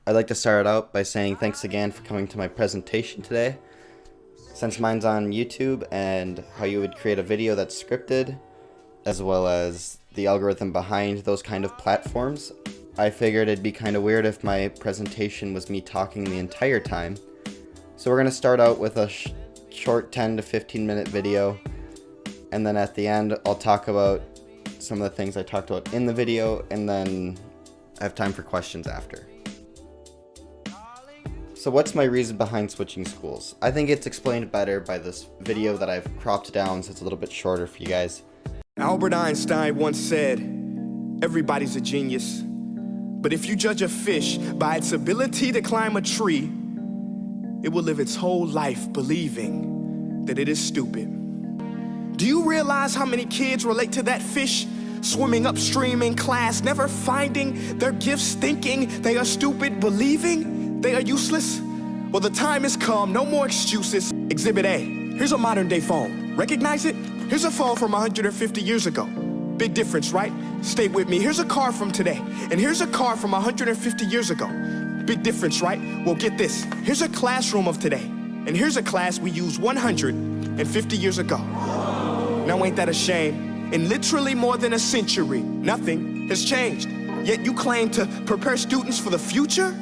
I'd like to start out by saying thanks again for coming to my presentation today. Since mine's on YouTube and how you would create a video that's scripted, as well as the algorithm behind those kind of platforms, I figured it'd be kind of weird if my presentation was me talking the entire time. So we're going to start out with a short 10 to 15 minute video, and then at the end I'll talk about some of the things I talked about in the video, and then I have time for questions after. So what's my reason behind switching schools? I think it's explained better by this video that I've cropped down so it's a little bit shorter for you guys. Albert Einstein once said, "Everybody's a genius, but if you judge a fish by its ability to climb a tree, it will live its whole life believing that it is stupid." Do you realize how many kids relate to that fish? Swimming upstream in class, never finding their gifts, thinking they are stupid, believing they are useless? Well, the time has come, no more excuses. Exhibit A, here's a modern day phone. Recognize it? Here's a phone from 150 years ago. Big difference, right? Stay with me. Here's a car from today, and here's a car from 150 years ago. Big difference, right? Well, get this. Here's a classroom of today, and here's a class we used 150 years ago. Now ain't that a shame? In literally more than a century, nothing has changed. Yet you claim to prepare students for the future?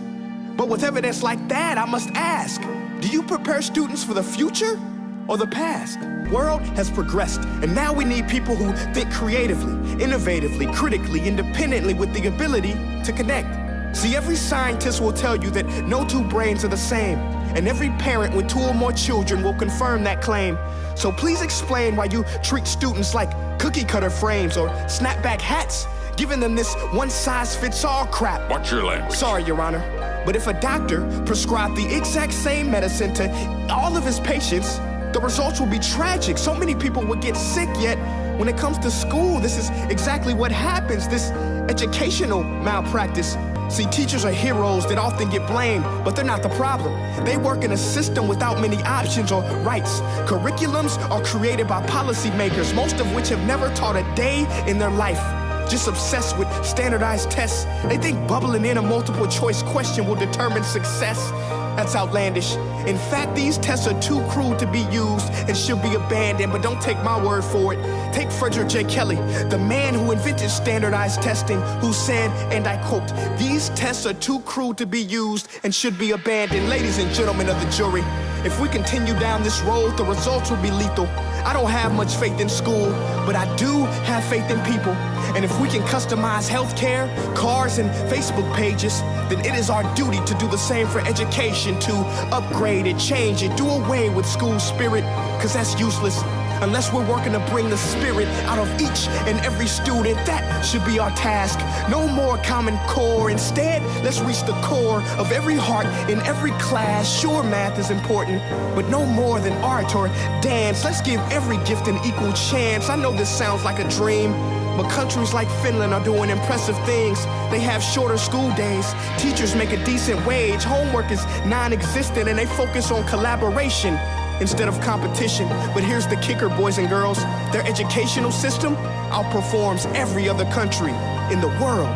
But with evidence like that, I must ask, do you prepare students for the future or the past? The world has progressed, and now we need people who think creatively, innovatively, critically, independently, with the ability to connect. See, every scientist will tell you that no two brains are the same, and every parent with two or more children will confirm that claim. So please explain why you treat students like cookie cutter frames or snapback hats, giving them this one-size-fits-all crap. Watch your language. Sorry, Your Honor, but if a doctor prescribed the exact same medicine to all of his patients, the results will be tragic. So many people would get sick, yet when it comes to school, this is exactly what happens, this educational malpractice. See, teachers are heroes that often get blamed, but they're not the problem. They work in a system without many options or rights. Curriculums are created by policymakers, most of which have never taught a day in their life. Just obsessed with standardized tests. They think bubbling in a multiple choice question will determine success. That's outlandish. In fact, these tests are too crude to be used and should be abandoned, but don't take my word for it. Take Frederick J. Kelly, the man who invented standardized testing, who said, and I quote, "These tests are too crude to be used and should be abandoned." Ladies and gentlemen of the jury, if we continue down this road, the results will be lethal. I don't have much faith in school, but I do have faith in people. And if we can customize healthcare, cars, and Facebook pages, then it is our duty to do the same for education, to upgrade it, change it, do away with school spirit, because that's useless. Unless we're working to bring the spirit out of each and every student, that should be our task. No more Common Core. Instead, let's reach the core of every heart in every class. Sure, math is important, but no more than art or dance. Let's give every gift an equal chance. I know this sounds like a dream, but countries like Finland are doing impressive things. They have shorter school days. Teachers make a decent wage. Homework is non-existent, and they focus on collaboration instead of competition. But here's the kicker, boys and girls. Their educational system outperforms every other country in the world.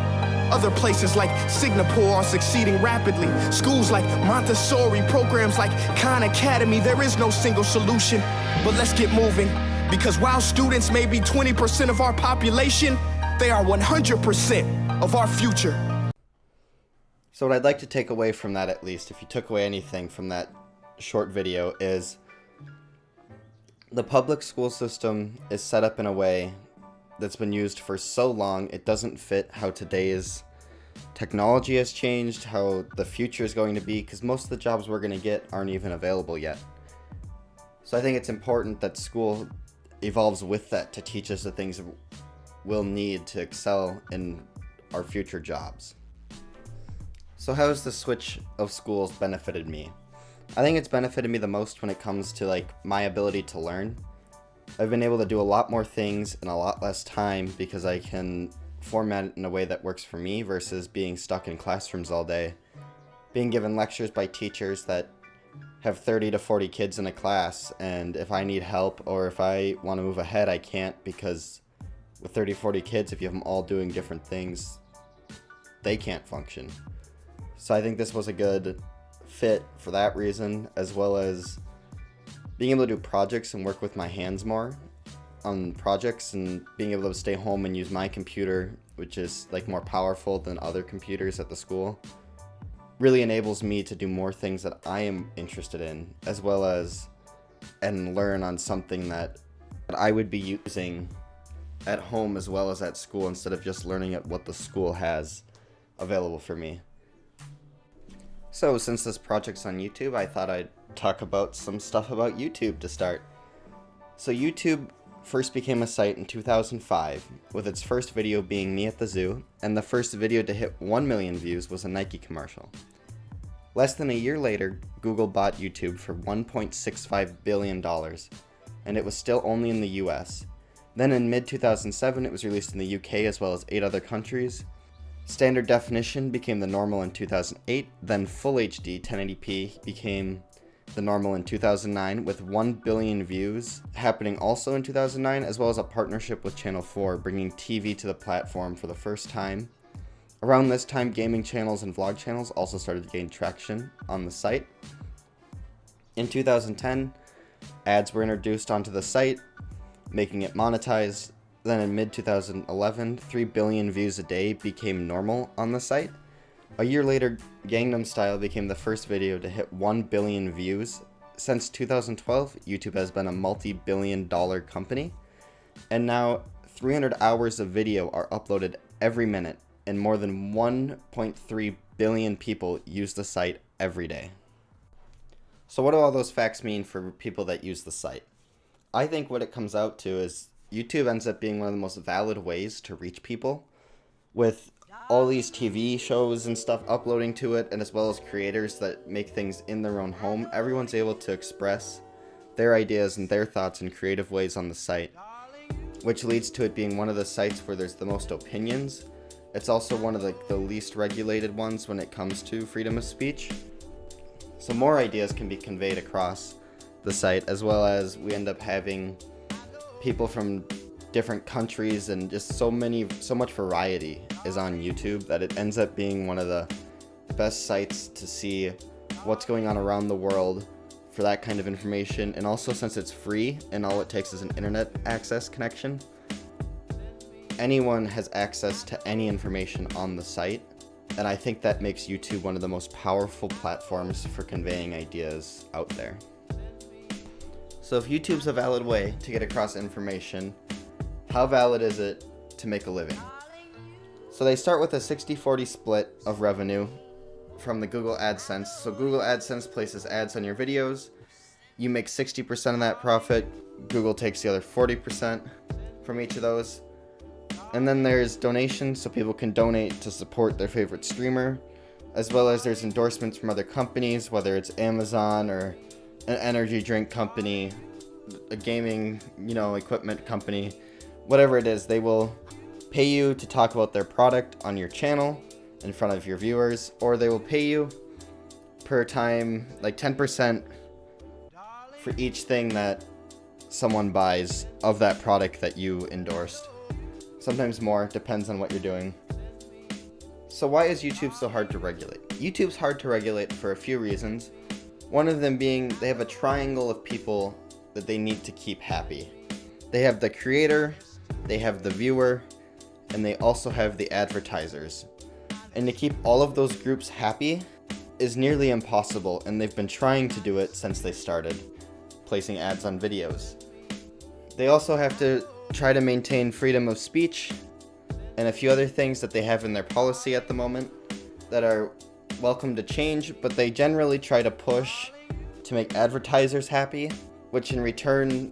Other places like Singapore are succeeding rapidly. Schools like Montessori, programs like Khan Academy, there is no single solution. But let's get moving, because while students may be 20% of our population, they are 100% of our future. So what I'd like to take away from that, at least, if you took away anything from that short video, is the public school system is set up in a way that's been used for so long it doesn't fit how today's technology has changed, how the future is going to be, because most of the jobs we're going to get aren't even available yet. So I think it's important that school evolves with that to teach us the things we'll need to excel in our future jobs. So how has the switch of schools benefited me? I think it's benefited me the most when it comes to my ability to learn. I've been able to do a lot more things in a lot less time because I can format it in a way that works for me versus being stuck in classrooms all day. Being given lectures by teachers that have 30 to 40 kids in a class, and if I need help or if I want to move ahead, I can't, because with 30, 40 kids, if you have them all doing different things, they can't function. So I think this was a good fit for that reason, as well as being able to do projects and work with my hands more on projects, and being able to stay home and use my computer, which is like more powerful than other computers at the school, really enables me to do more things that I am interested in, as well as and learn on something that I would be using at home as well as at school, instead of just learning at what the school has available for me. So since this project's on YouTube, I thought I'd talk about some stuff about YouTube to start. So YouTube first became a site in 2005, with its first video being me at the zoo, and the first video to hit 1 million views was a Nike commercial. Less than a year later, Google bought YouTube for $1.65 billion, and it was still only in the US. Then in mid-2007, it was released in the UK as well as 8 other countries. Standard definition became the normal in 2008, then Full HD 1080p became the normal in 2009, with 1 billion views happening also in 2009, as well as a partnership with Channel 4 bringing TV to the platform for the first time. Around this time, gaming channels and vlog channels also started to gain traction on the site. In 2010, ads were introduced onto the site, making it monetized. Then in mid-2011, 3 billion views a day became normal on the site. A year later, Gangnam Style became the first video to hit 1 billion views. Since 2012, YouTube has been a multi-billion-dollar company, and now 300 hours of video are uploaded every minute, and more than 1.3 billion people use the site every day. So what do all those facts mean for people that use the site? I think what it comes out to is YouTube ends up being one of the most valid ways to reach people, with all these TV shows and stuff uploading to it, and as well as creators that make things in their own home. Everyone's able to express their ideas and their thoughts in creative ways on the site, which leads to it being one of the sites where there's the most opinions. It's also one of the least regulated ones when it comes to freedom of speech. So more ideas can be conveyed across the site, as well as we end up having people from different countries, and just so much variety is on YouTube that it ends up being one of the best sites to see what's going on around the world for that kind of information. And also, since it's free and all it takes is an internet access connection, anyone has access to any information on the site, and I think that makes YouTube one of the most powerful platforms for conveying ideas out there. So if YouTube's a valid way to get across information, how valid is it to make a living? So they start with a 60-40 split of revenue from the Google AdSense. So Google AdSense places ads on your videos. You make 60% of that profit. Google takes the other 40% from each of those. And then there's donations, so people can donate to support their favorite streamer, as well as there's endorsements from other companies, whether it's Amazon or an energy drink company, a gaming, equipment company, whatever it is. They will pay you to talk about their product on your channel in front of your viewers, or they will pay you per time, like 10% for each thing that someone buys of that product that you endorsed. Sometimes more, depends on what you're doing. So why is YouTube so hard to regulate? YouTube's hard to regulate for a few reasons. One of them being they have a triangle of people that they need to keep happy. They have the creator, they have the viewer, and they also have the advertisers. And to keep all of those groups happy is nearly impossible, and they've been trying to do it since they started placing ads on videos. They also have to try to maintain freedom of speech and a few other things that they have in their policy at the moment that are welcome to change, but they generally try to push to make advertisers happy, which in return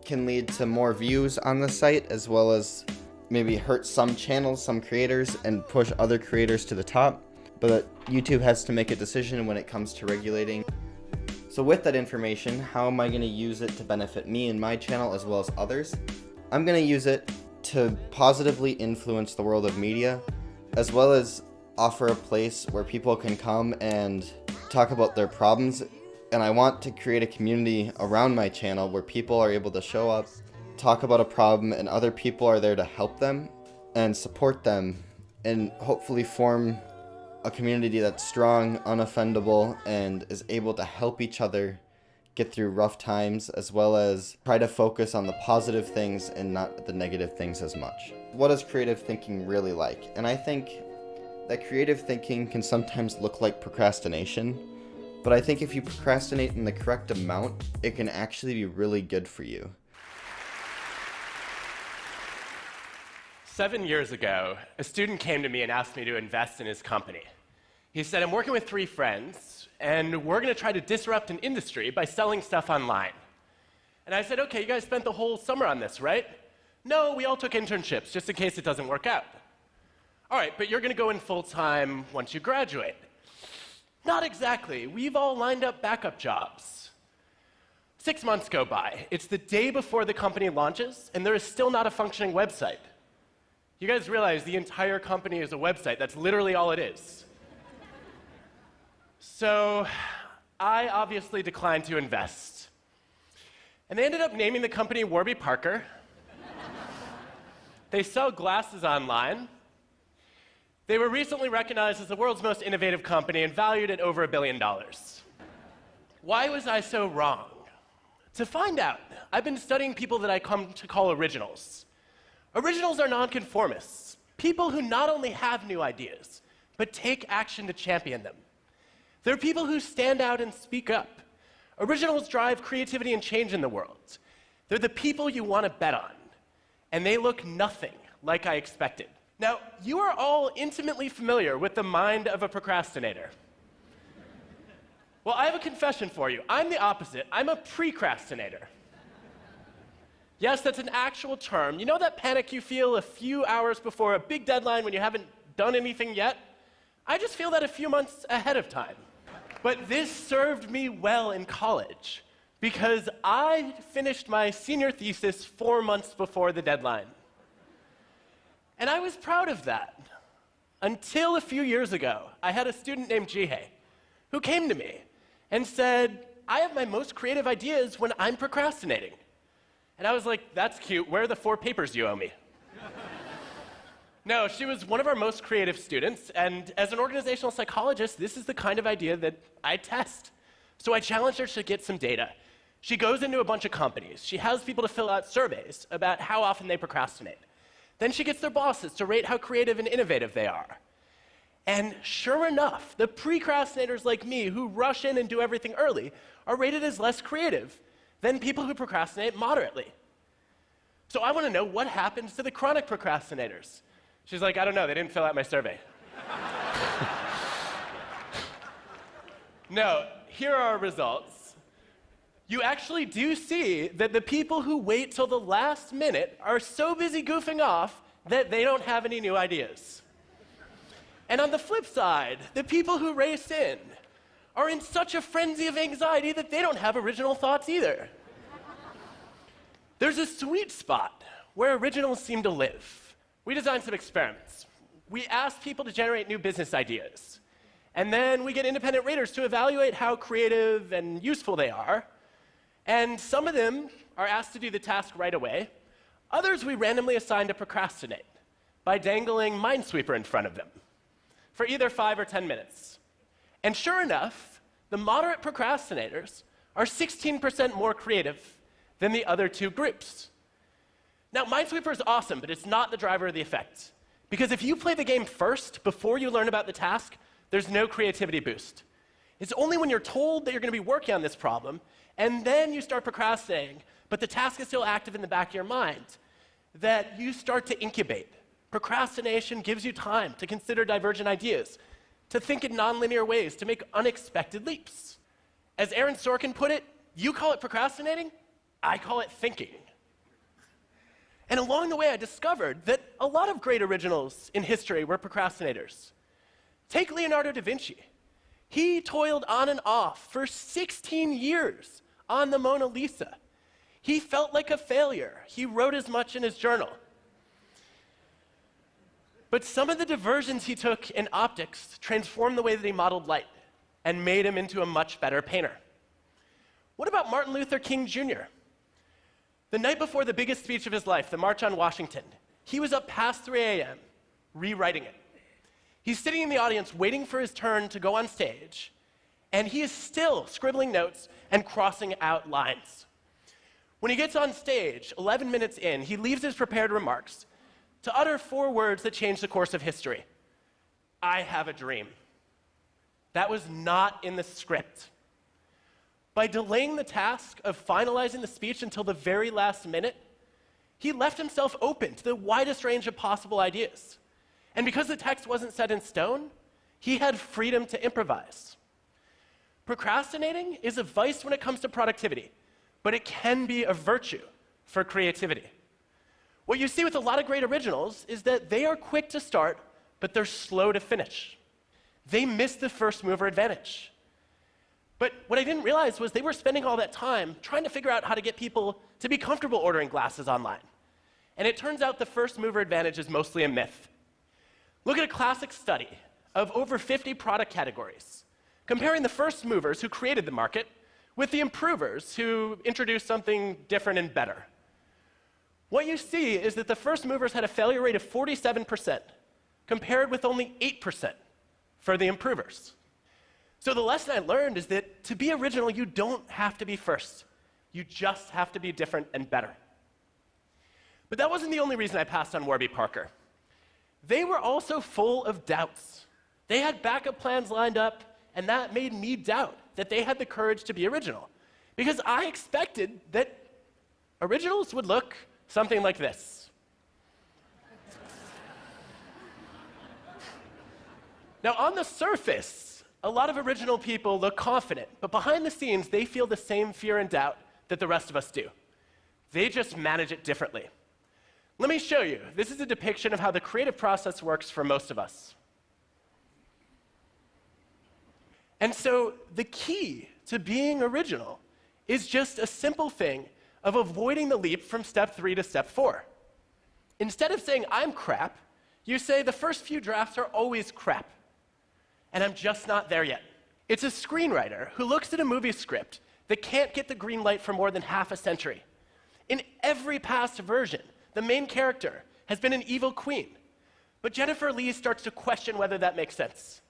can lead to more views on the site, as well as maybe hurt some channels, some creators, and push other creators to the top. But YouTube has to make a decision when it comes to regulating. So with that information, how am I going to use it to benefit me and my channel as well as others? I'm going to use it to positively influence the world of media, as well as offer a place where people can come and talk about their problems. And I want to create a community around my channel where people are able to show up, talk about a problem, and other people are there to help them and support them, and hopefully form a community that's strong, unoffendable, and is able to help each other get through rough times, as well as try to focus on the positive things and not the negative things as much. What is creative thinking really like? And I think that creative thinking can sometimes look like procrastination, but I think if you procrastinate in the correct amount, it can actually be really good for you. 7 years ago, a student came to me and asked me to invest in his company. He said, I'm working with 3 friends, and we're going to try to disrupt an industry by selling stuff online. And I said, okay, you guys spent the whole summer on this, right? No, we all took internships, just in case it doesn't work out. All right, but you're going to go in full-time once you graduate. Not exactly. We've all lined up backup jobs. 6 months go by. It's the day before the company launches, and there is still not a functioning website. You guys realize the entire company is a website. That's literally all it is. So I obviously declined to invest. And they ended up naming the company Warby Parker. They sell glasses online. They were recently recognized as the world's most innovative company and valued at over $1 billion. Why was I so wrong? To find out, I've been studying people that I come to call originals. Originals are nonconformists, people who not only have new ideas, but take action to champion them. They're people who stand out and speak up. Originals drive creativity and change in the world. They're the people you want to bet on, and they look nothing like I expected. Now, you are all intimately familiar with the mind of a procrastinator. Well, I have a confession for you. I'm the opposite. I'm a precrastinator. Yes, that's an actual term. You know that panic you feel a few hours before a big deadline when you haven't done anything yet? I just feel that a few months ahead of time. But this served me well in college because I finished my senior thesis 4 months before the deadline. And I was proud of that. Until a few years ago, I had a student named Jihei who came to me and said, I have my most creative ideas when I'm procrastinating. And I was like, that's cute. Where are the 4 papers you owe me? No, she was one of our most creative students, and as an organizational psychologist, this is the kind of idea that I test. So I challenged her to get some data. She goes into a bunch of companies. She has people to fill out surveys about how often they procrastinate. Then she gets their bosses to rate how creative and innovative they are. And sure enough, the precrastinators like me who rush in and do everything early are rated as less creative than people who procrastinate moderately. So I want to know what happens to the chronic procrastinators. She's like, I don't know, they didn't fill out my survey. No, here are our results. You actually do see that the people who wait till the last minute are so busy goofing off that they don't have any new ideas. And on the flip side, the people who race in are in such a frenzy of anxiety that they don't have original thoughts either. There's a sweet spot where originals seem to live. We designed some experiments. We asked people to generate new business ideas. And then we get independent raters to evaluate how creative and useful they are. And some of them are asked to do the task right away. Others we randomly assign to procrastinate by dangling Minesweeper in front of them for either 5 or 10 minutes. And sure enough, the moderate procrastinators are 16% more creative than the other 2 groups. Now, Minesweeper is awesome, but it's not the driver of the effect. Because if you play the game first, before you learn about the task, there's no creativity boost. It's only when you're told that you're going to be working on this problem, and then you start procrastinating, but the task is still active in the back of your mind, that you start to incubate. Procrastination gives you time to consider divergent ideas, to think in nonlinear ways, to make unexpected leaps. As Aaron Sorkin put it, you call it procrastinating, I call it thinking. And along the way, I discovered that a lot of great originals in history were procrastinators. Take Leonardo da Vinci. He toiled on and off for 16 years on the Mona Lisa. He felt like a failure. He wrote as much in his journal. But some of the diversions he took in optics transformed the way that he modeled light and made him into a much better painter. What about Martin Luther King Jr.? The night before the biggest speech of his life, the March on Washington, he was up past 3 a.m. rewriting it. He's sitting in the audience waiting for his turn to go on stage, and he is still scribbling notes and crossing out lines. When he gets on stage, 11 minutes in, he leaves his prepared remarks to utter 4 words that change the course of history. I have a dream. That was not in the script. By delaying the task of finalizing the speech until the very last minute, he left himself open to the widest range of possible ideas. And because the text wasn't set in stone, he had freedom to improvise. Procrastinating is a vice when it comes to productivity, but it can be a virtue for creativity. What you see with a lot of great originals is that they are quick to start, but they're slow to finish. They miss the first mover advantage. But what I didn't realize was they were spending all that time trying to figure out how to get people to be comfortable ordering glasses online. And it turns out the first mover advantage is mostly a myth. Look at a classic study of over 50 product categories, comparing the first movers who created the market with the improvers who introduced something different and better. What you see is that the first movers had a failure rate of 47%, compared with only 8% for the improvers. So the lesson I learned is that to be original, you don't have to be first. You just have to be different and better. But that wasn't the only reason I passed on Warby Parker. They were also full of doubts. They had backup plans lined up, and that made me doubt that they had the courage to be original. Because I expected that originals would look something like this. Now, on the surface, a lot of original people look confident, but behind the scenes, they feel the same fear and doubt that the rest of us do. They just manage it differently. Let me show you. This is a depiction of how the creative process works for most of us. And so the key to being original is just a simple thing of avoiding the leap from step 3 to step 4. Instead of saying, I'm crap, you say, the first few drafts are always crap, and I'm just not there yet. It's a screenwriter who looks at a movie script that can't get the green light for more than half a century. In every past version, the main character has been an evil queen, but Jennifer Lee starts to question whether that makes sense.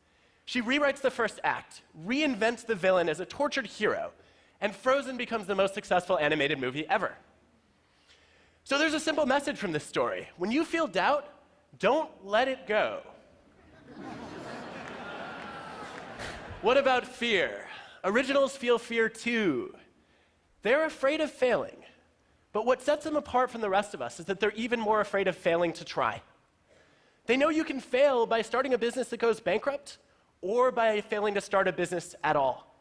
She rewrites the first act, reinvents the villain as a tortured hero, and Frozen becomes the most successful animated movie ever. So there's a simple message from this story. When you feel doubt, don't let it go. What about fear? Originals feel fear too. They're afraid of failing, but what sets them apart from the rest of us is that they're even more afraid of failing to try. They know you can fail by starting a business that goes bankrupt, or by failing to start a business at all.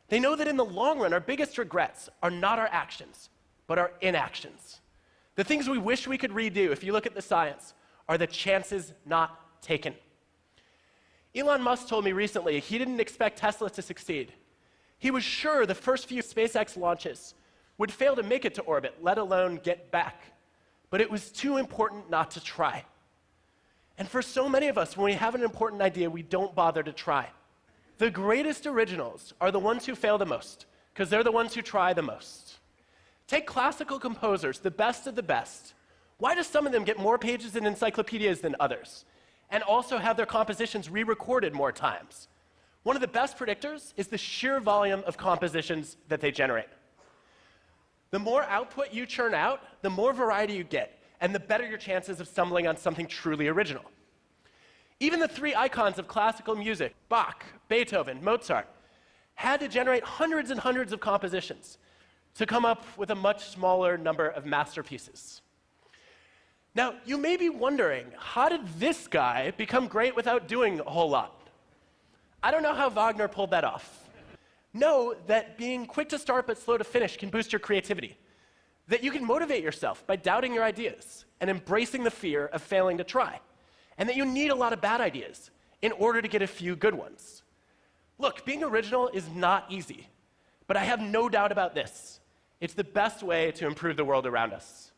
They know that in the long run, our biggest regrets are not our actions, but our inactions. The things we wish we could redo, if you look at the science, are the chances not taken. Elon Musk told me recently he didn't expect Tesla to succeed. He was sure the first few SpaceX launches would fail to make it to orbit, let alone get back. But it was too important not to try. And for so many of us, when we have an important idea, we don't bother to try. The greatest originals are the ones who fail the most, because they're the ones who try the most. Take classical composers, the best of the best. Why do some of them get more pages in encyclopedias than others, and also have their compositions re-recorded more times? One of the best predictors is the sheer volume of compositions that they generate. The more output you churn out, the more variety you get, and the better your chances of stumbling on something truly original. Even the 3 icons of classical music, Bach, Beethoven, Mozart, had to generate hundreds and hundreds of compositions to come up with a much smaller number of masterpieces. Now, you may be wondering, how did this guy become great without doing a whole lot? I don't know how Wagner pulled that off. Know that being quick to start but slow to finish can boost your creativity. That you can motivate yourself by doubting your ideas and embracing the fear of failing to try. And that you need a lot of bad ideas in order to get a few good ones. Look, being original is not easy, but I have no doubt about this. It's the best way to improve the world around us.